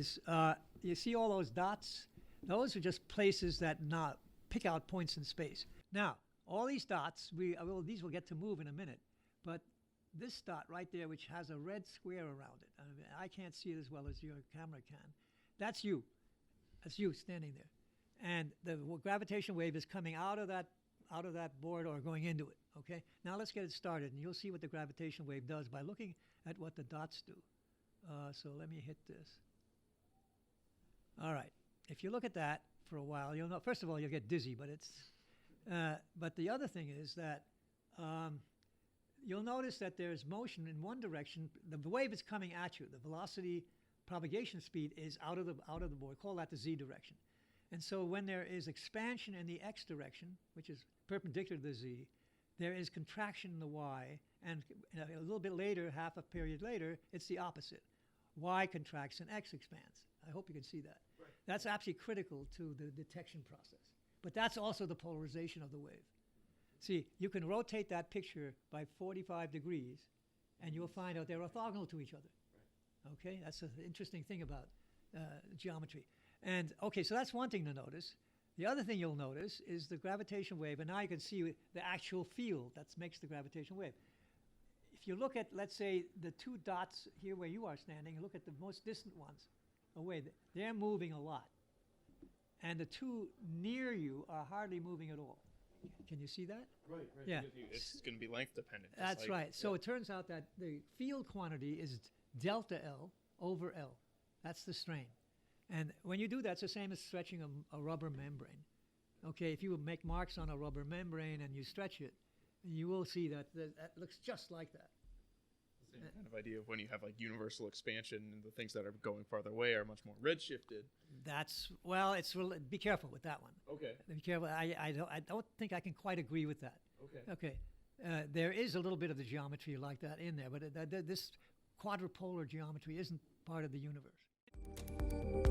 is, you see all those dots? Those are just places that not pick out points in space. Now, all these dots, these will get to move in a minute, but this dot right there, which has a red square around it, I can't see it as well as your camera can. That's you. That's you standing there. And the gravitational wave is coming out of that board or going into it, okay? Now let's get it started, and you'll see what the gravitational wave does by looking at what the dots do. So let me hit this. All right. If you look at that for a while, you'll know, first of all, you'll get dizzy, but the other thing is that you'll notice that there's motion in one direction. The wave is coming at you. The velocity propagation speed is out of the board. Call that the z direction. And so when there is expansion in the x direction, which is perpendicular to the z, there is contraction in the y, and a little bit later, half a period later, it's the opposite. Y contracts and x expands. I hope you can see that. Right. That's absolutely critical to the detection process. But that's also the polarization of the wave. See, you can rotate that picture by 45 degrees, and you'll find out they're orthogonal to each other. Right. Okay, that's an interesting thing about geometry. And okay, so that's one thing to notice. The other thing you'll notice is the gravitational wave, and now you can see the actual field that makes the gravitational wave. If you look at, let's say, the two dots here where you are standing, and look at the most distant ones away, they're moving a lot. And the two near you are hardly moving at all. Can you see that? Right. Yeah. It's going to be length dependent. That's right. So it turns out that the field quantity is delta L over L. That's the strain. And when you do that, it's the same as stretching a rubber membrane. Okay, if you make marks on a rubber membrane and you stretch it, you will see that that looks just like that. Same kind of idea of when you have like universal expansion and the things that are going farther away are much more redshifted. Be careful with that one. Okay. Be careful. I don't think I can quite agree with that. Okay. Okay. There is a little bit of the geometry like that in there, but this quadrupolar geometry isn't part of the universe.